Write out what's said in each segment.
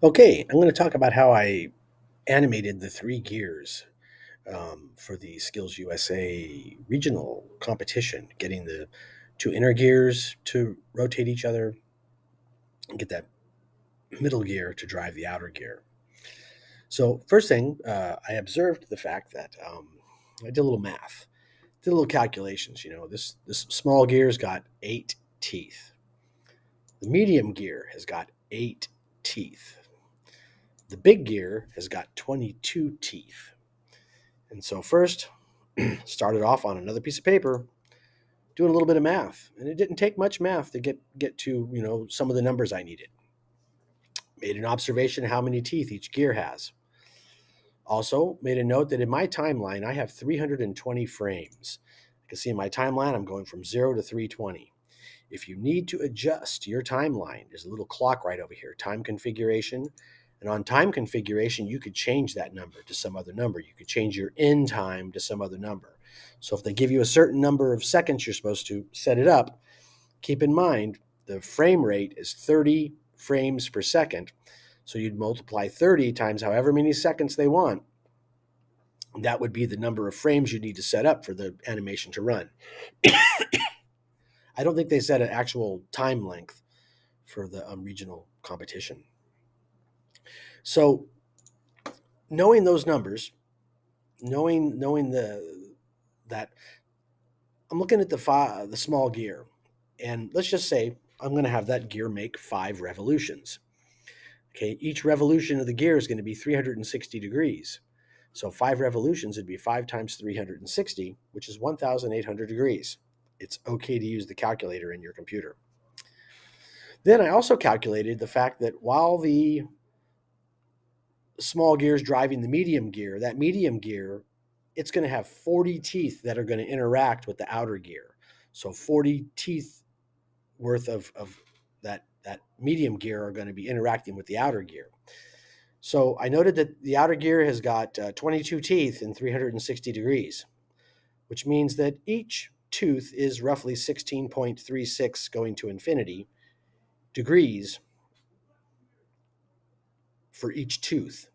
Okay, I'm going to talk about how I animated the three gears for the Skills USA regional competition, getting the two inner gears to rotate each other and get that middle gear to drive the outer gear. So, first thing, I observed the fact that I did a little math, did a little calculations. This small gear's got 8 teeth. The medium gear has got 8 teeth. The big gear has got 22 teeth. And so first, started off on another piece of paper, doing a little bit of math, and it didn't take much math to get to some of the numbers I needed. Made an observation how many teeth each gear has. Also made a note that in my timeline I have 320 frames. You can see in my timeline I'm going from 0 to 320. If you need to adjust your timeline, there's a little clock right over here, time configuration. And on time configuration, you could change that number to some other number. You could change your end time to some other number. So if they give you a certain number of seconds you're supposed to set it up, keep in mind the frame rate is 30 frames per second. So you'd multiply 30 times however many seconds they want. That would be the number of frames you need to set up for the animation to run. I don't think they set an actual time length for the regional competition. So knowing those numbers, knowing the that I'm looking at the small gear, and let's just say I'm going to have that gear make 5 revolutions. Okay, each revolution of the gear is going to be 360 degrees. So 5 revolutions would be 5 times 360, which is 1,800 degrees. It's okay to use the calculator in your computer. Then I also calculated the fact that while the small gear is driving the medium gear, that medium gear, it's going to have 40 teeth that are going to interact with the outer gear. So 40 teeth worth of that medium gear are going to be interacting with the outer gear. So I noted that the outer gear has got 22 teeth in 360 degrees, which means that each tooth is roughly 16.36 going to infinity degrees for each tooth.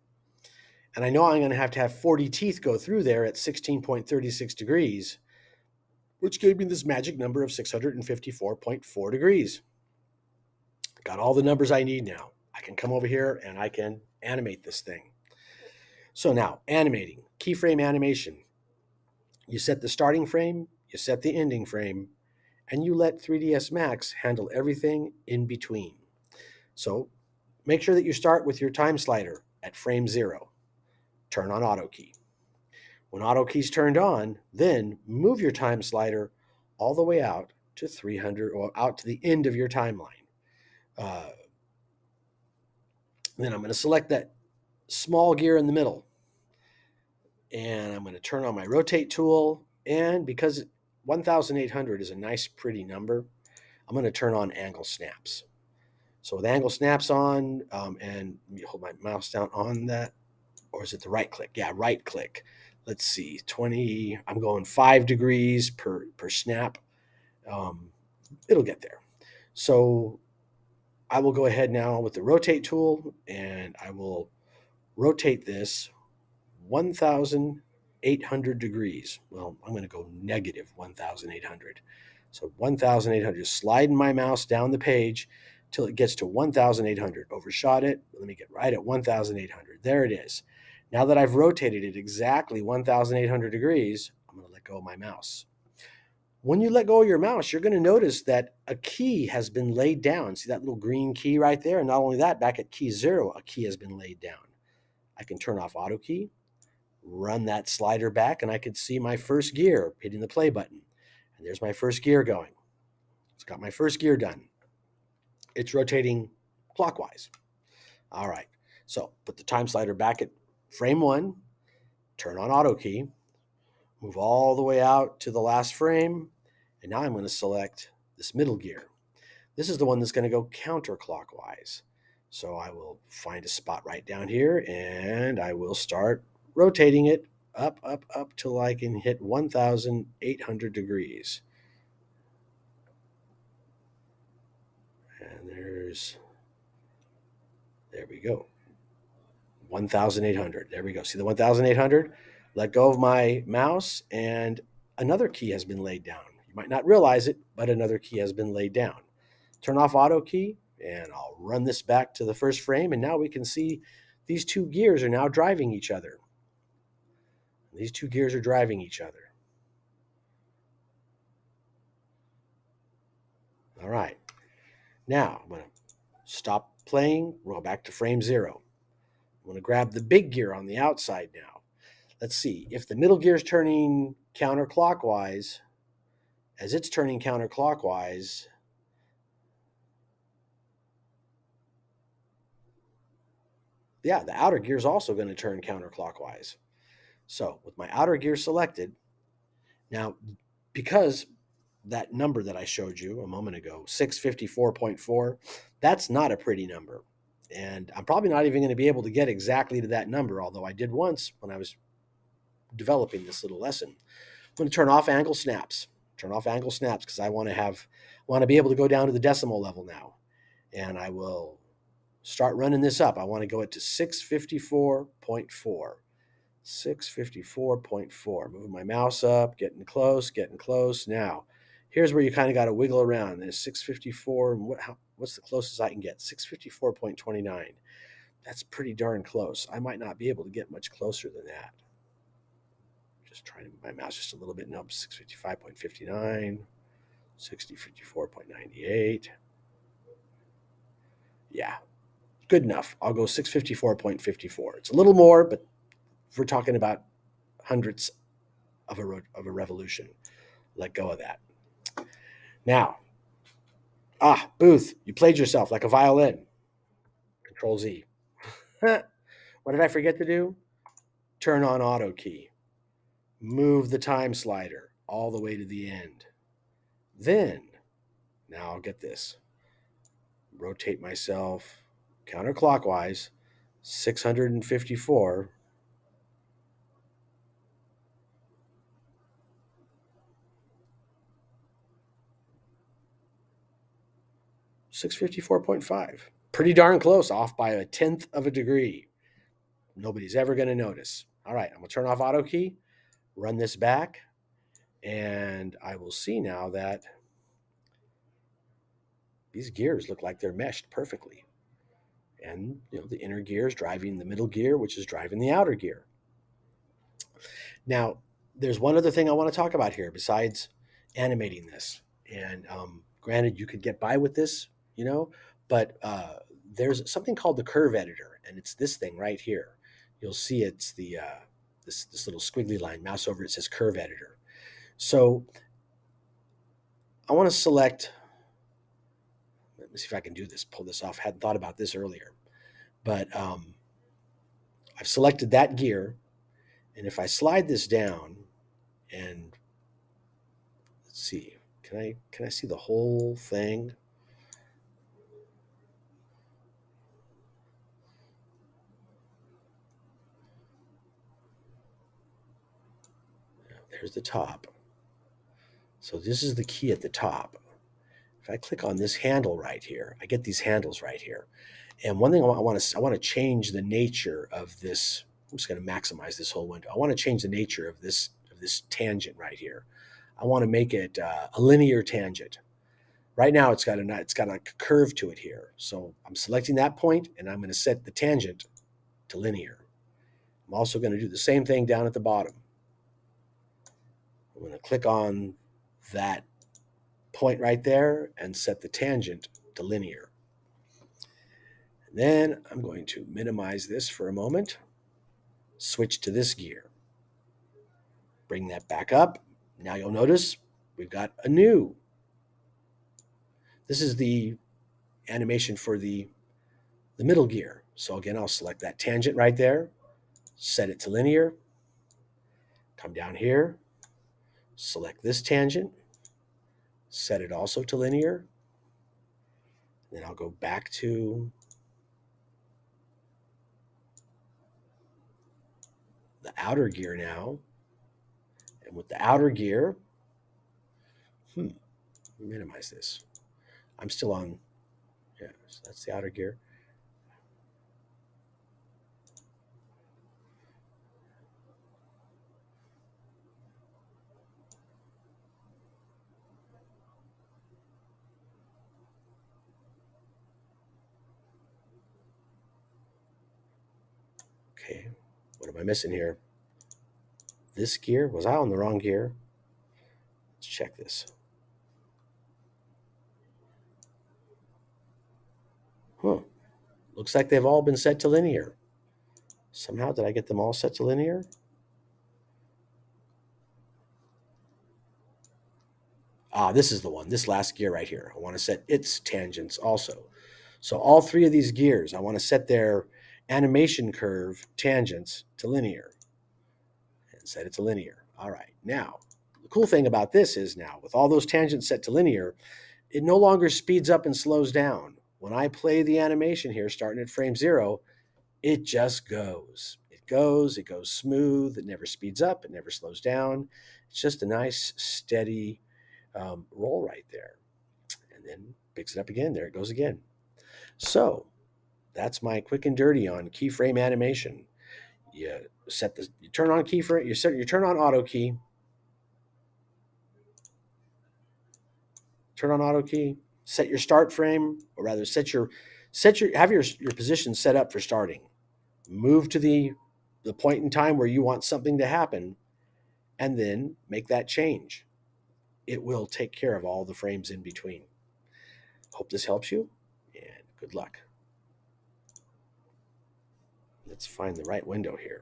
And I know I'm going to have 40 teeth go through there at 16.36 degrees, which gave me this magic number of 654.4 degrees. Got all the numbers I need now. I can come over here and I can animate this thing. So now, animating, keyframe animation. You set the starting frame, you set the ending frame, and you let 3ds Max handle everything in between. So make sure that you start with your time slider at frame 0. Turn on auto key. When auto key's turned on, then move your time slider all the way out to 300 or out to the end of your timeline. Uh, then I'm going to select that small gear in the middle, and I'm going to turn on my rotate tool. And because 1,800 is a nice, pretty number, I'm going to turn on angle snaps. So with angle snaps on, and let me hold my mouse down on that, or is it the right click? Yeah, right click. Let's see, 20. I'm going 5 degrees per snap. It'll get there. So I will go ahead now with the rotate tool, and I will rotate this 1,800 degrees. Well, I'm going to go negative 1,800. So 1,800, sliding my mouse down the page till it gets to 1,800. Overshot it. Let me get right at 1,800. There it is. Now that I've rotated it exactly 1,800 degrees, I'm going to let go of my mouse. When you let go of your mouse, you're going to notice that a key has been laid down. See that little green key right there? And not only that, back at key 0, a key has been laid down. I can turn off auto key, run that slider back, and I could see my first gear hitting the play button. And there's my first gear going. It's got my first gear done. It's rotating clockwise. All right. So put the time slider back at frame 1, turn on auto key, move all the way out to the last frame, and now I'm going to select this middle gear. This is the one that's going to go counterclockwise. So I will find a spot right down here, and I will start rotating it up, up, up till I can hit 1,800 degrees. And there's There we go. 1,800. There we go. See the 1,800? Let go of my mouse, and another key has been laid down. You might not realize it, but another key has been laid down. Turn off auto key, and I'll run this back to the first frame, and now we can see these two gears are now driving each other. These two gears are driving each other. All right. Now I'm going to stop playing. We'll go back to frame 0. I'm going to grab the big gear on the outside now. Let's see. If the middle gear is turning counterclockwise, as it's turning counterclockwise, yeah, the outer gear is also going to turn counterclockwise. So with my outer gear selected, now because that number that I showed you a moment ago, 654.4, that's not a pretty number. And I'm probably not even going to be able to get exactly to that number, although I did once when I was developing this little lesson. I'm going to turn off angle snaps. Turn off angle snaps because I want to be able to go down to the decimal level now. And I will start running this up. I want to go it to 654.4. 654.4. Moving my mouse up, getting close, getting close. Now, here's where you kind of got to wiggle around. There's 654. What's the closest I can get? 654.29. That's pretty darn close. I might not be able to get much closer than that. Just trying to move my mouse just a little bit. Nope, 655.59, 654.98. Yeah, good enough. I'll go 654.54. It's a little more, but if we're talking about hundredths of a revolution, let go of that. Now, Booth, you played yourself like a violin. Control Z. What did I forget to do? Turn on auto key. Move the time slider all the way to the end. Then, now I'll get this. Rotate myself counterclockwise, 654. .5. Pretty darn close, off by 1/10 of a degree. Nobody's ever going to notice. All right, I'm going to turn off auto key, run this back, and I will see now that these gears look like they're meshed perfectly. And the inner gear is driving the middle gear, which is driving the outer gear. Now, there's one other thing I want to talk about here besides animating this. And granted, you could get by with this, but there's something called the curve editor, and it's this thing right here. You'll see it's the this little squiggly line. Mouse over it says curve editor. So I want to select. Let me see if I can do this. Pull this off. Hadn't thought about this earlier, but I've selected that gear, and if I slide this down, and let's see, can I see the whole thing? There's the top. So this is the key at the top. If I click on this handle right here, I get these handles right here. And one thing I want to change the nature of this. I'm just going to maximize this whole window. I want to change the nature of this tangent right here. I want to make it a linear tangent. Right now, it's got a curve to it here. So I'm selecting that point, and I'm going to set the tangent to linear. I'm also going to do the same thing down at the bottom. I'm going to click on that point right there and set the tangent to linear. And then I'm going to minimize this for a moment, switch to this gear, bring that back up. Now you'll notice we've got a new. This is the animation for the middle gear. So again, I'll select that tangent right there, set it to linear, come down here, select this tangent, set it also to linear. Then I'll go back to the outer gear now. And with the outer gear, minimize this. I'm still on, so that's the outer gear. What am I missing here? This gear? Was I on the wrong gear? Let's check this. Huh. Looks like they've all been set to linear. Somehow, did I get them all set to linear? Ah, this is the one, this last gear right here. I want to set its tangents also. So all three of these gears, I want to set their animation curve tangents to linear and set it to linear. All right. Now, the cool thing about this is now with all those tangents set to linear, it no longer speeds up and slows down. When I play the animation here, starting at frame 0, it just goes. It goes smooth. It never speeds up. It never slows down. It's just a nice, steady roll right there. And then picks it up again. There it goes again. So that's my quick and dirty on keyframe animation. You turn on keyframe, you turn on auto key, set your start frame, or rather have your position set up for starting. Move to the point in time where you want something to happen, and then make that change. It will take care of all the frames in between. Hope this helps you, and good luck. Let's find the right window here.